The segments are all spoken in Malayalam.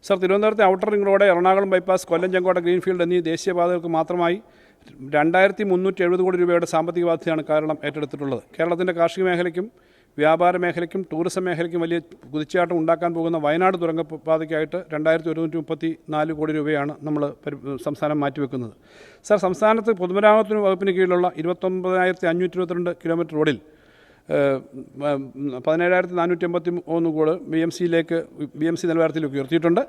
സർ, തിരുവനന്തപുരത്തെ outer ring road, Ernakulam bypass, Kollam Chenkotta greenfield എന്നീ ദേശീയപാതകൾക്ക് മാത്രമായി 2370 കോടി രൂപയുടെ സാമ്പത്തിക ബാധ്യതയാണ് കേരളം ഏറ്റെടുത്തിട്ടുള്ളത്. കേരളത്തിൻ്റെ കാർഷിക മേഖലയ്ക്കും വ്യാപാര മേഖലയ്ക്കും ടൂറിസം മേഖലയ്ക്കും വലിയ കുതിച്ചുചാട്ടം ഉണ്ടാക്കാൻ പോകുന്ന വയനാട് തുരങ്കപാതയ്ക്കായിട്ട് 2134 കോടി രൂപയാണ് നമ്മൾ സംസ്ഥാനം മാറ്റിവെക്കുന്നത്. സർ, സംസ്ഥാനത്ത് പൊതുമരാമത്ത് വകുപ്പിന് കീഴിലുള്ള 29,522 കിലോമീറ്റർ റോഡിൽ 17,483 കോടി BMC നിലവാരത്തിലേക്ക് ഉയർത്തിയിട്ടുണ്ട്.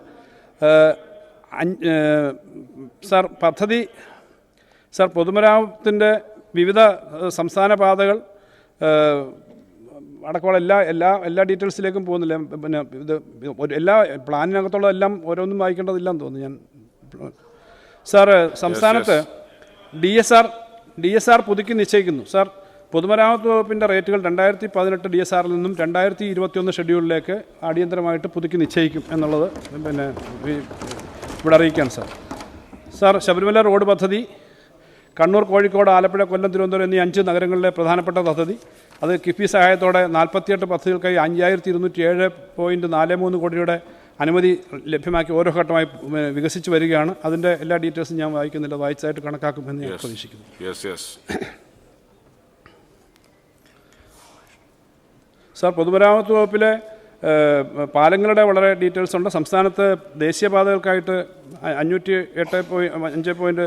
സർ, പൊതുമരാമത്തിൻ്റെ വിവിധ സംസ്ഥാന പാതകൾ അടക്കമുള്ള എല്ലാ ഡീറ്റെയിൽസിലേക്കും പോകുന്നില്ല. പിന്നെ ഇത് എല്ലാ പ്ലാനിനകത്തുള്ള എല്ലാം ഓരോന്നും വായിക്കേണ്ടതില്ലെന്ന് തോന്നുന്നു ഞാൻ. സാർ, സംസ്ഥാനത്ത് DSR പുതുക്കി നിശ്ചയിക്കുന്നു. സാർ, പൊതുമരാമത്ത് വകുപ്പിൻ്റെ റേറ്റുകൾ 2018 DSRൽ നിന്നും 2021 ഷെഡ്യൂളിലേക്ക് അടിയന്തരമായിട്ട് പുതുക്കി നിശ്ചയിക്കും എന്നുള്ളത് പിന്നെ ഇവിടെ അറിയിക്കാൻ സാർ, ശബരിമല റോഡ് പദ്ധതി, കണ്ണൂർ, കോഴിക്കോട്, ആലപ്പുഴ, കൊല്ലം, തിരുവനന്തപുരം എന്നീ 5 നഗരങ്ങളിലെ പ്രധാനപ്പെട്ട പദ്ധതി, അത് കിഫ്ബി സഹായത്തോടെ 48 പദ്ധതികൾക്കായി 5207.43 കോടിയുടെ അനുമതി ലഭ്യമാക്കി ഓരോ ഘട്ടമായി വികസിച്ച് വരികയാണ്. അതിൻ്റെ എല്ലാ ഡീറ്റെയിൽസും ഞാൻ വായിക്കുന്നില്ല, വായിച്ചായിട്ട് കണക്കാക്കുമെന്ന് ഞാൻ പ്രതീക്ഷിക്കുന്നു. സാർ, പൊതുമരാമത്ത് വകുപ്പിലെ പാലങ്ങളുടെ വളരെ ഡീറ്റെയിൽസ് ഉണ്ട്. സംസ്ഥാനത്ത് ദേശീയപാതകൾക്കായിട്ട് 508.5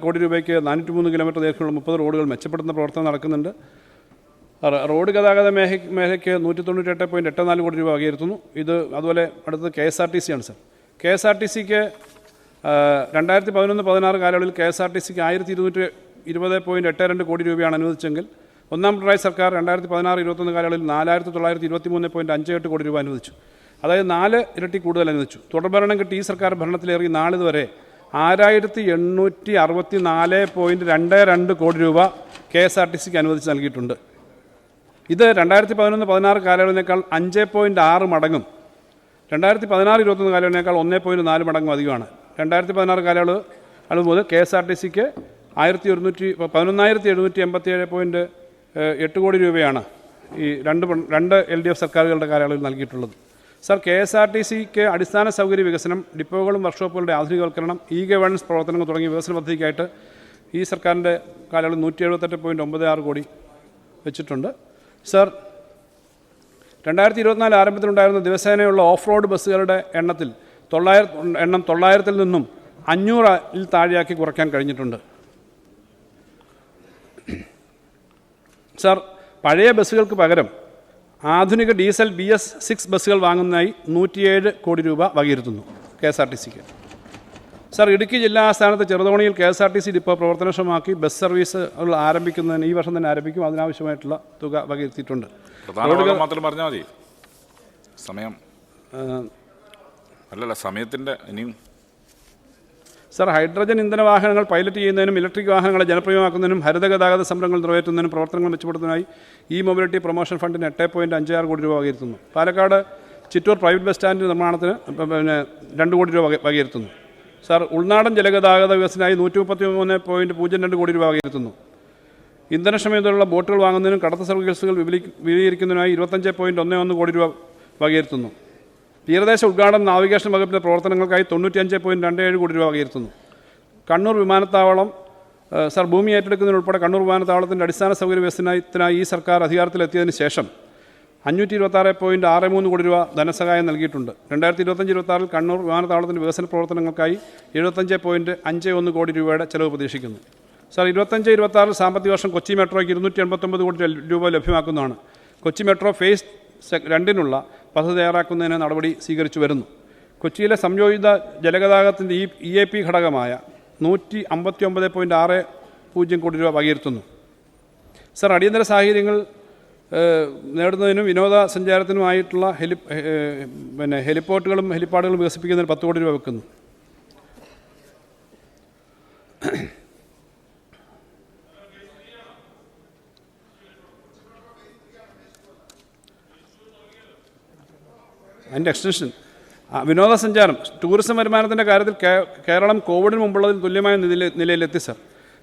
കോടി രൂപയ്ക്ക് 403 കിലോമീറ്റർ ദൈർഘ്യമുള്ള 30 റോഡുകൾ മെച്ചപ്പെടുത്തുന്ന പ്രവർത്തനം നടക്കുന്നുണ്ട്. റോഡ് ഗതാഗത മേഖലയ്ക്ക് 198.84 കോടി രൂപ വകയിരുത്തുന്നു. അതുപോലെ അടുത്തത് KSRTC ആണ്. സാർ, KSRTCക്ക് 2011-16 കാലയളവിൽ KSRTCക്ക് 1220.82 കോടി രൂപയാണ് അനുവദിച്ചെങ്കിൽ ഒന്നാം പിണറായി സർക്കാർ 2016-21 കാലയളവിൽ 4923.58 കോടി രൂപ അനുവദിച്ചു. അതായത് 4 ഇരട്ടി കൂടുതൽ അനുവദിച്ചു. തുടർഭരണം കിട്ടി ഈ സർക്കാർ ഭരണത്തിലേറി നാളിതുവരെ 6864.22 കോടി രൂപ KSRTCക്ക് അനുവദിച്ച് നൽകിയിട്ടുണ്ട്. ഇത് 2011-16 കാലയളവിനേക്കാൾ 5.6 മടങ്ങും 2016-21 കാലയളവിനേക്കാൾ 1.4 മടങ്ങും അധികമാണ്. 2016 കാലയളവ് മുതൽ KSRTCക്ക് 11,787.8 കോടി രൂപയാണ് ഈ രണ്ട് LDF സർക്കാരുകളുടെ കാലയളവിൽ നൽകിയിട്ടുള്ളത്. സാർ, KSRTCക്ക് അടിസ്ഥാന സൗകര്യ വികസനം, ഡിപ്പോകളും വർക്ക്ഷോപ്പുകളുടെ ആധുനികവൽക്കരണം, ഗവേണൻസ് പ്രവർത്തനങ്ങൾ തുടങ്ങിയ വികസന പദ്ധതിക്കായിട്ട് ഈ സർക്കാരിൻ്റെ കാലയളവിൽ 178.96 കോടി വെച്ചിട്ടുണ്ട്. സാർ, 2024 ആരംഭത്തിലുണ്ടായിരുന്ന ദിവസേനയുള്ള ഓഫ് റോഡ് ബസ്സുകളുടെ എണ്ണം 900-ൽ നിന്നും 500-ൽ താഴെയാക്കി കുറയ്ക്കാൻ കഴിഞ്ഞിട്ടുണ്ട്. സാർ, പഴയ ബസ്സുകൾക്ക് പകരം ആധുനിക ഡീസൽ BS6 ബസ്സുകൾ വാങ്ങുന്നതിനായി 107 കോടി രൂപ വകയിരുത്തുന്നു KSRTCക്ക്. സാർ, ഇടുക്കി ജില്ലാ ആസ്ഥാനത്ത് ചെറുതോണിയിൽ KSRTC ഡിപ്പോ പ്രവർത്തനക്ഷമമാക്കി ബസ് സർവീസ് ആരംഭിക്കുന്നതിന് ഈ വർഷം തന്നെ ആരംഭിക്കും. അതിനാവശ്യമായിട്ടുള്ള തുക വകയിരുത്തിയിട്ടുണ്ട്. മാത്രം പറഞ്ഞാൽ മതി. സമയത്തിൻ്റെ ഇനിയും. സാർ, ഹൈഡ്രജൻ ഇന്ധന വാഹനങ്ങൾ പൈലറ്റ് ചെയ്യുന്നതിനും ഇലക്ട്രിക് വാഹനങ്ങളെ ജനപ്രിയമാക്കുന്നതിനും ഹരിത ഗതാഗത സംരംഭങ്ങൾ നിറവേറ്റുന്നതിനും പ്രവർത്തനങ്ങൾ മെച്ചപ്പെടുത്തുന്നതിനായി മൊബിലിറ്റി പ്രൊമോഷൻ ഫണ്ടിന് 8.56 കോടി രൂപ വകയിരുത്തുന്നു. Palakkad Chittur private bus stand നിർമ്മാണത്തിന് 2 കോടി രൂപ വകയിരുത്തുന്നു. സാർ, ഉൾനാടൻ ജലഗതാഗത വികസനത്തിനായി 133.02 കോടി രൂപ വകയിരുത്തുന്നു. ഇന്ധനക്ഷമതയുള്ള ബോട്ടുകൾ വാങ്ങുന്നതിനും കടത്ത സർവീസുകൾ വിപുലീകരിക്കുന്നതിനായി 25.11 കോടി രൂപ വകയിരുത്തുന്നു. തീരദേശ ഉദ്ഘാടന നാവിഗേഷൻ വകുപ്പിൻ്റെ പ്രവർത്തനങ്ങൾക്കായി 95.27 കോടി രൂപ വകയിരുത്തുന്നു. കണ്ണൂർ വിമാനത്താവളം സാർ, ഭൂമി ഏറ്റെടുക്കുന്നതിനുൾപ്പെടെ കണ്ണൂർ വിമാനത്താവളത്തിൻ്റെ അടിസ്ഥാന സൗകര്യ വികസനത്തിനായി ഈ സർക്കാർ അധികാരത്തിലെത്തിയതിന് ശേഷം 526.63 കോടി രൂപ ധനസഹായം നൽകിയിട്ടുണ്ട്. 2025-26 കണ്ണൂർ വിമാനത്താവളത്തിൻ്റെ വികസന പ്രവർത്തനങ്ങൾക്കായി 75.51 കോടി രൂപയുടെ ചെലവ് പ്രതീക്ഷിക്കുന്നു. സാർ, 25-26 സാമ്പത്തിക വർഷം കൊച്ചി മെട്രോയ്ക്ക് 289 കോടി രൂപ ലഭ്യമാക്കുന്നതാണ്. കൊച്ചി മെട്രോ ഫേസ് 2 പദ്ധതി തയ്യാറാക്കുന്നതിന് നടപടി സ്വീകരിച്ചു വരുന്നു. കൊച്ചിയിലെ സംയോജിത ജലഗതാഗതത്തിൻ്റെ EAP ഘടകമായ 159.60 കോടി രൂപ വകയിരുത്തുന്നു. സാർ, അടിയന്തര സാഹചര്യങ്ങൾ നേടുന്നതിനും വിനോദസഞ്ചാരത്തിനുമായിട്ടുള്ള ഹെലിപോർട്ടുകളും ഹെലിപ്പാഡുകളും വികസിപ്പിക്കുന്നതിന് 10 കോടി രൂപ വെക്കുന്നു. അതിൻ്റെ എക്സ്റ്റൻഷൻ, വിനോദസഞ്ചാരം, ടൂറിസം വരുമാനത്തിൻ്റെ കാര്യത്തിൽ കേരളം കോവിഡിന് മുമ്പുള്ളതിൽ തുല്യമായ നിലയിലെത്തി. സാർ,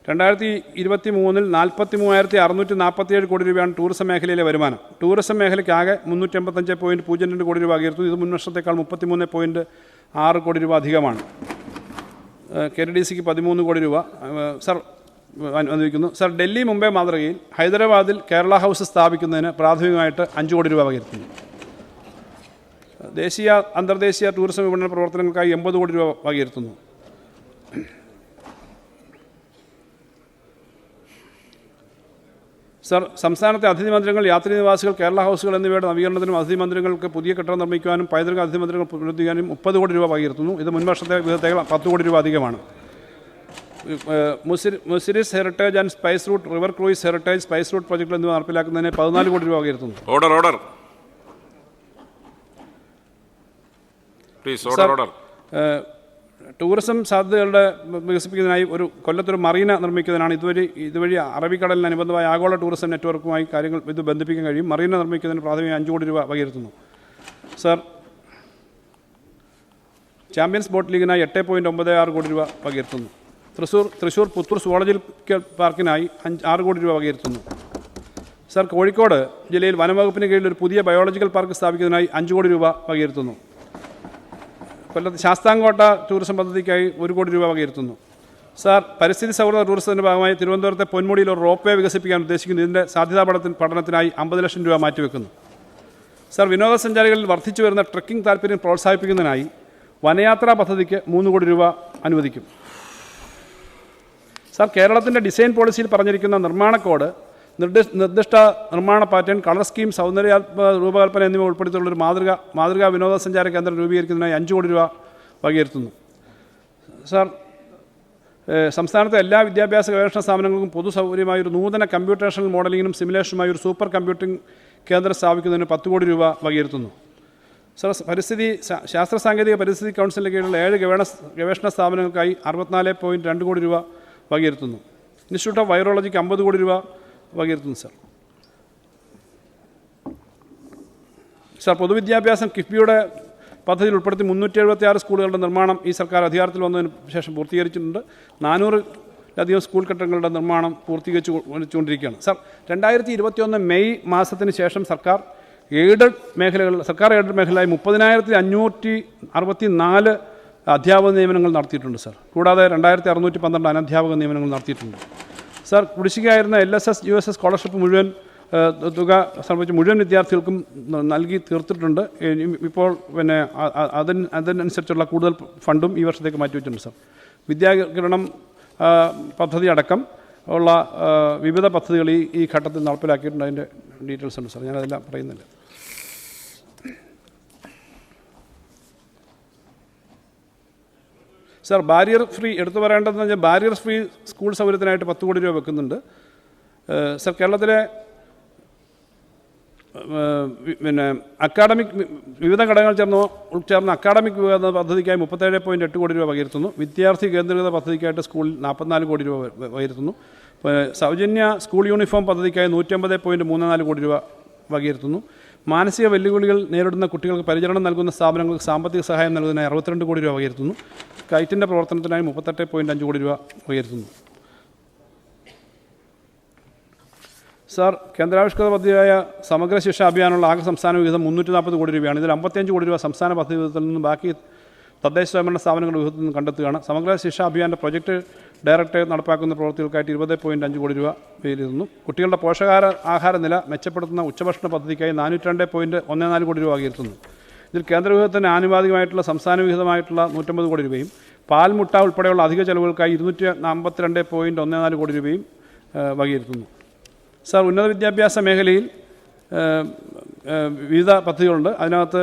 2023 43,647 കോടി രൂപയാണ് ടൂറിസം മേഖലയിലെ വരുമാനം. ടൂറിസം മേഖലയ്ക്ക് ആകെ 385.02 കോടി രൂപ വകയിരുത്തുന്നു. ഇത് മുൻ വർഷത്തേക്കാൾ 6 കോടി രൂപ അധികമാണ്. KRDC 13 കോടി രൂപ സർ അനുവദിക്കുന്നു. സർ, ഡൽഹി മുംബൈ മാതൃകയിൽ ഹൈദരാബാദിൽ കേരള ഹൗസ് സ്ഥാപിക്കുന്നതിന് പ്രാഥമികമായിട്ട് 5 കോടി രൂപ വകയിരുത്തുന്നു. ദേശീയ അന്തർദേശീയ ടൂറിസം വിപണന പ്രവർത്തനങ്ങൾക്കായി 80 കോടി രൂപ വകയിരുത്തുന്നു. സർ, സംസ്ഥാനത്തെ അതിഥി മന്ദിരങ്ങൾ, യാത്രീ നിവാസികൾ, കേരള ഹൗസുകൾ എന്നിവയുടെ നവീകരണത്തിനും അതിഥി മന്ദിരങ്ങൾക്ക് പുതിയ കെട്ടിടം നിർമ്മിക്കുവാനും പൈതൃക അതിഥി മന്ദിരങ്ങൾ പുനരുദ്ധരിക്കാനും 30 കോടി രൂപ വകയിരുത്തുന്നു. ഇത് മുൻവർഷത്തെ വിഹിതത്തേക്കാൾ 10 കോടി രൂപ അധികമാണ്. Muziris heritage and spice route, river cruise heritage, spice route പ്രോജക്റ്റുകൾ എന്നിവ നടപ്പിലാക്കുന്നതിന് 14 കോടി രൂപ വകയിരുത്തുന്നു. ഓർഡർ ടൂറിസം സാധ്യതകളുടെ വികസിപ്പിക്കുന്നതിനായി കൊല്ലത്തൊരു മറീന നിർമ്മിക്കുന്നതിനാണ്. ഇതുവഴി അറബിക്കടലിന് അനുബന്ധമായ ആഗോള ടൂറിസം നെറ്റ്വർക്കുമായി ഇത് ബന്ധിപ്പിക്കാൻ കഴിയും. മറീന നിർമ്മിക്കുന്നതിന് പ്രാഥമിക 5 കോടി രൂപ വകയിരുത്തുന്നു. സർ, ചാമ്പ്യൻസ് ബോട്ട് ലീഗിനായി 8.96 കോടി രൂപ വകയിരുത്തുന്നു. തൃശ്ശൂർ പുത്തൂർ സുവോളജിക്കൽ പാർക്കിനായി 6 കോടി രൂപ വകയിരുത്തുന്നു. സർ, കോഴിക്കോട് ജില്ലയിൽ വനംവകുപ്പിന് കീഴിൽ ഒരു പുതിയ ബയോളജിക്കൽ പാർക്ക് സ്ഥാപിക്കുന്നതിനായി 5 കോടി രൂപ വകയിരുത്തുന്നു. കൊല്ലത്ത് ശാസ്താംകോട്ട ടൂറിസം പദ്ധതിക്കായി 1 കോടി രൂപ വകയിരുത്തുന്നു. സാർ, പരിസ്ഥിതി സൗഹൃദ ടൂറിസത്തിൻ്റെ ഭാഗമായി തിരുവനന്തപുരത്തെ പൊന്മുടിയിൽ ഒരു റോപ്പ് വേ വികസിപ്പിക്കാൻ ഉദ്ദേശിക്കുന്നു. ഇതിൻ്റെ സാധ്യതാ പഠനത്തിനായി 50 ലക്ഷം രൂപ മാറ്റിവെക്കുന്നു. സാർ, വിനോദസഞ്ചാരികളിൽ വർദ്ധിച്ചു വരുന്ന ട്രെക്കിംഗ് താല്പര്യം പ്രോത്സാഹിപ്പിക്കുന്നതിനായി വനയാത്രാ പദ്ധതിക്ക് 3 കോടി രൂപ അനുവദിക്കും. സാർ, കേരളത്തിൻ്റെ ഡിസൈൻ പോളിസിയിൽ പറഞ്ഞിരിക്കുന്ന നിർമ്മാണ കോഡ്, നിർദ്ദിഷ്ട നിർമ്മാണ പാറ്റേൺ, കളർ സ്കീം, സൗന്ദര്യാത്മക രൂപകൽപ്പന എന്നിവ ഉൾപ്പെടുത്തിയുള്ളൊരു മാതൃകാ വിനോദസഞ്ചാര കേന്ദ്രം രൂപീകരിക്കുന്നതിനായി 5 കോടി രൂപ വകയിരുത്തുന്നു. സാർ, സംസ്ഥാനത്തെ എല്ലാ വിദ്യാഭ്യാസ ഗവേഷണ സ്ഥാപനങ്ങൾക്കും പൊതുസൗകര്യമായ ഒരു നൂതന കമ്പ്യൂട്ടേഷണൽ മോഡലിങ്ങിനും സിമുലേഷനുമായി ഒരു സൂപ്പർ കമ്പ്യൂട്ടിംഗ് കേന്ദ്രം സ്ഥാപിക്കുന്നതിന് 10 കോടി രൂപ വകയിരുത്തുന്നു. സാർ, ശാസ്ത്ര സാങ്കേതിക പരിസ്ഥിതി കൗൺസിലിന് കീഴിലുള്ള 7 ഗവേഷണ സ്ഥാപനങ്ങൾക്കായി 64.2 കോടി രൂപ വകയിരുത്തുന്നു. ഇൻസ്റ്റിറ്റ്യൂട്ട് ഓഫ് വൈറോളജിക്ക് 50 കോടി രൂപ വകയിരുത്തുന്നു. സാർ, പൊതുവിദ്യാഭ്യാസം കിഫ്ബിയുടെ പദ്ധതിയിൽ ഉൾപ്പെടുത്തി 376 സ്കൂളുകളുടെ നിർമ്മാണം ഈ സർക്കാർ അധികാരത്തിൽ വന്നതിന് ശേഷം പൂർത്തീകരിച്ചിട്ടുണ്ട്. 400-ലധികം സ്കൂൾ കെട്ടിടങ്ങളുടെ നിർമ്മാണം പൂർത്തീകരിച്ചുകൊണ്ടിരിക്കുകയാണ്. സാർ, 2021 മെയ് മാസത്തിന് ശേഷം സർക്കാർ എയ്ഡഡ് മേഖലയായി 30,564 അധ്യാപക നിയമനങ്ങൾ നടത്തിയിട്ടുണ്ട്. സാർ, കൂടാതെ 2,612 അനധ്യാപക നിയമനങ്ങൾ നടത്തിയിട്ടുണ്ട്. സാർ, കുടിശ്ശികയായിരുന്ന LSS USS സ്കോളർഷിപ്പ് തുക സംബന്ധിച്ച് മുഴുവൻ വിദ്യാർത്ഥികൾക്കും നൽകി തീർത്തിട്ടുണ്ട്. ഇപ്പോൾ അതിനനുസരിച്ചുള്ള കൂടുതൽ ഫണ്ടും ഈ വർഷത്തേക്ക് മാറ്റിവെച്ചിട്ടുണ്ട്. സാർ, വിദ്യാകിരണം പദ്ധതി അടക്കം ഉള്ള വിവിധ പദ്ധതികൾ ഈ ഘട്ടത്തിൽ നടപ്പിലാക്കിയിട്ടുണ്ട്. അതിൻ്റെ ഡീറ്റെയിൽസ് ഉണ്ട്. സാർ, ഞാനതെല്ലാം പറയുന്നില്ല. സാർ, ബാരിയർ ഫ്രീ എടുത്തു പറയേണ്ടതെന്ന് വെച്ചാൽ ബാരിയർ ഫ്രീ സ്കൂൾ സൗകര്യത്തിനായിട്ട് 10 കോടി രൂപ വെക്കുന്നുണ്ട്. സാർ, കേരളത്തിലെ അക്കാഡമിക് വിവിധ ഘടകങ്ങൾ ചേർന്ന അക്കാഡമിക് വികസന പദ്ധതിക്കായി 37.8 കോടി രൂപ വകയിരുത്തുന്നു. വിദ്യാർത്ഥി കേന്ദ്രീകൃത പദ്ധതിക്കായിട്ട് സ്കൂളിൽ 44 കോടി രൂപ വകയിരുത്തുന്നു. സൗജന്യ സ്കൂൾ യൂണിഫോം പദ്ധതിക്കായി 150.34 കോടി രൂപ വകയിരുത്തുന്നു. മാനസിക വെല്ലുവിളികൾ നേരിടുന്ന കുട്ടികൾക്ക് പരിചരണം നൽകുന്ന സ്ഥാപനങ്ങൾക്ക് സാമ്പത്തിക സഹായം നൽകുന്നതിനായി 62 കോടി രൂപ വകയിരുത്തുന്നു. കൈറ്റിൻ്റെ പ്രവർത്തനത്തിനായി 38.5 കോടി രൂപ വകയിരുത്തുന്നു. സാർ, കേന്ദ്രാവിഷ്കൃത പദ്ധതിയായ സമഗ്ര ശിക്ഷ അഭിയാനുള്ള ആകെ സംസ്ഥാന വിഹിതം 340 കോടി രൂപയാണ്. ഇതിൽ 55 കോടി രൂപ സംസ്ഥാന പദ്ധതി വിഹിതത്തിൽ നിന്നും ബാക്കി തദ്ദേശ സ്വയംഭരണ സ്ഥാപനങ്ങളുടെ വിഹിതത്തിൽ നിന്ന് കണ്ടെത്തുകയാണ്. സമഗ്ര ശിക്ഷ അഭിയാൻ്റെ പ്രൊജക്ട് ഡയറക്ടറേറ്റ് നടപ്പാക്കുന്ന പ്രവൃത്തികൾക്കായിട്ട് 20.5 കോടി രൂപ വിലയിരുത്തുന്നു. കുട്ടികളുടെ ആഹാര നില മെച്ചപ്പെടുത്തുന്ന ഉച്ചഭക്ഷണ പദ്ധതിക്കായി 402.14 കോടി രൂപ വകയിരുത്തുന്നു. ഇതിൽ കേന്ദ്രവിഹിതത്തിന് ആനുപാതികമായിട്ടുള്ള സംസ്ഥാന വിഹിതമായിട്ടുള്ള 150 കോടി രൂപയും പാൽമുട്ട ഉൾപ്പെടെയുള്ള അധിക ചെലവുകൾക്കായി 252.14 കോടി രൂപയും വകയിരുത്തുന്നു. സാർ, ഉന്നത വിദ്യാഭ്യാസ മേഖലയിൽ വിവിധ പദ്ധതികളുണ്ട്. അതിനകത്ത്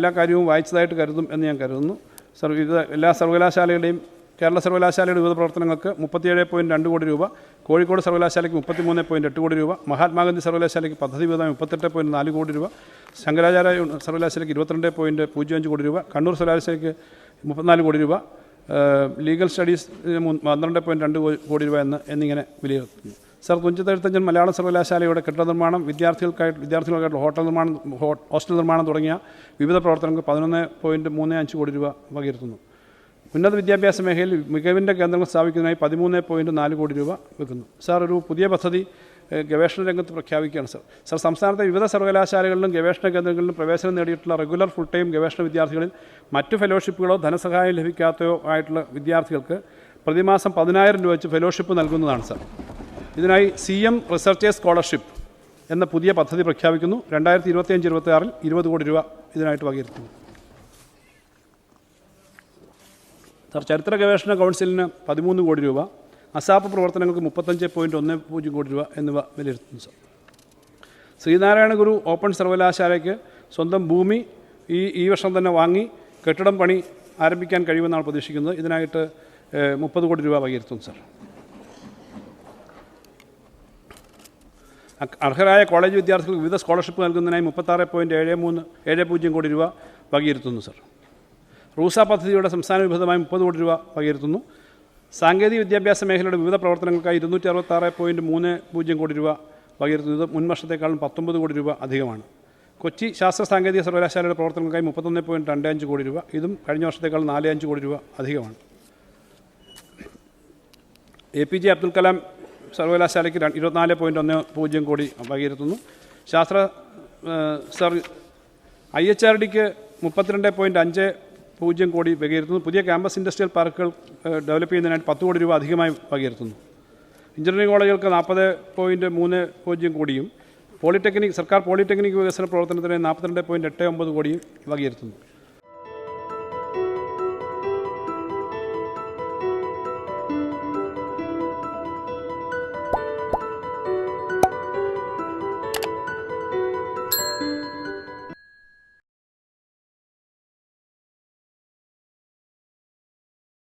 എല്ലാ കാര്യവും വായിച്ചതായിട്ട് കരുതും എന്ന് ഞാൻ കരുതുന്നു. സാർ, എല്ലാ സർവകലാശാലയുടെയും കേരള സർവകലാശാലയുടെ വിവിധ പ്രവർത്തനങ്ങൾക്ക് 37.2 കോടി രൂപ, കോഴിക്കോട് സർവകലാശാലയ്ക്ക് 33.8 കോടി രൂപ, മഹാത്മാഗാന്ധി സർവകലാശാലയ്ക്ക് പദ്ധതി വിഹിതമായി 38.4 കോടി രൂപ, ശങ്കരാചാര്യ സർവകലാശാലയ്ക്ക് 22.05 കോടി രൂപ, കണ്ണൂർ സർവകലാശാലയ്ക്ക് 34 കോടി രൂപ, ലീഗൽ സ്റ്റഡീസ് 12.2 കോടി രൂപ എന്നിങ്ങനെ വിലയിരുത്തുന്നു. സാർ, തുഞ്ചത്തെഴുത്തച്ഛൻ മലയാള സർവകലാശാലയുടെ കെട്ടിട നിർമ്മാണം, വിദ്യാർത്ഥികൾക്കായിട്ടുള്ള ഹോസ്റ്റൽ നിർമ്മാണം തുടങ്ങിയ വിവിധ പ്രവർത്തനങ്ങൾക്ക് 11.35 കോടി രൂപ വകയിരുത്തുന്നു. ഉന്നത വിദ്യാഭ്യാസ മേഖലയിൽ മികവിൻ്റെ കേന്ദ്രങ്ങൾ സ്ഥാപിക്കുന്നതിനായി 13.4 കോടി രൂപ വെക്കുന്നു. സാർ, ഒരു പുതിയ പദ്ധതി ഗവേഷണ രംഗത്ത് പ്രഖ്യാപിക്കുകയാണ് സർ. സർ, സംസ്ഥാനത്തെ വിവിധ സർവകലാശാലകളിലും ഗവേഷണ കേന്ദ്രങ്ങളിലും പ്രവേശനം നേടിയിട്ടുള്ള റെഗുലർ ഫുൾ ടൈം ഗവേഷണ വിദ്യാർത്ഥികളിൽ മറ്റു ഫെലോഷിപ്പുകളോ ധനസഹായം ലഭിക്കാത്തയോ ആയിട്ടുള്ള വിദ്യാർത്ഥികൾക്ക് പ്രതിമാസം 10,000 രൂപ വെച്ച് ഫെലോഷിപ്പ് നൽകുന്നതാണ് സർ. ഇതിനായി CM റിസർച്ചേഴ്സ് സ്കോളർഷിപ്പ് എന്ന പുതിയ പദ്ധതി പ്രഖ്യാപിക്കുന്നു. 2025-26 20 കോടി രൂപ ഇതിനായിട്ട് വകയിരുത്തുന്നു. സർ, ചരിത്ര ഗവേഷണ കൗൺസിലിന് 13 കോടി രൂപ, അസാപ്പ് പ്രവർത്തനങ്ങൾക്ക് 35.10 കോടി രൂപ എന്നിവ വിലയിരുത്തുന്നു സർ. ശ്രീനാരായണ ഗുരു ഓപ്പൺ സർവകലാശാലയ്ക്ക് സ്വന്തം ഭൂമി ഈ വർഷം തന്നെ വാങ്ങി കെട്ടിടം പണി ആരംഭിക്കാൻ കഴിയുമെന്നാണ് പ്രതീക്ഷിക്കുന്നത്. ഇതിനായിട്ട് 30 കോടി രൂപ വകയിരുത്തുന്നു സർ. അർഹരായ കോളേജ് വിദ്യാർത്ഥികൾക്ക് വിവിധ സ്കോളർഷിപ്പ് നൽകുന്നതിനായി 36.70 കോടി രൂപ വകയിരുത്തുന്നു സർ. റൂസ പദ്ധതിയുടെ സംസ്ഥാന വിഹിതമായി 30 കോടി രൂപ വകയിരുത്തുന്നു. സാങ്കേതിക വിദ്യാഭ്യാസ മേഖലയുടെ വിവിധ പ്രവർത്തനങ്ങൾക്കായി 266.30 കോടി രൂപ വകയിരുത്തുന്നത് മുൻ വർഷത്തേക്കാളും 19 കോടി രൂപ അധികമാണ്. കൊച്ചി ശാസ്ത്ര സാങ്കേതിക സർവകലാശാലയുടെ പ്രവർത്തനങ്ങൾക്കായി 31.25 കോടി രൂപ, ഇതും കഴിഞ്ഞ വർഷത്തേക്കാൾ 45 കോടി രൂപ അധികമാണ്. APJ അബ്ദുൽ കലാം സർവകലാശാലയ്ക്ക് 24.10 കോടി വകയിരുത്തുന്നു. സർ, IHRDക്ക് 32.50 കോടി വകയിരുത്തുന്നു. പുതിയ ക്യാമ്പസ് ഇൻഡസ്ട്രിയൽ പാർക്കുകൾ ഡെവലപ്പ് ചെയ്യുന്നതിനായിട്ട് 10 കോടി രൂപ അധികമായി വകയിരുത്തുന്നു. എഞ്ചിനീയറിംഗ് കോളേജുകൾക്ക് 40.30 കോടിയും സർക്കാർ പോളിടെക്നിക് വികസന പ്രവർത്തനത്തിന് 42.89 കോടിയും വകയിരുത്തുന്നു.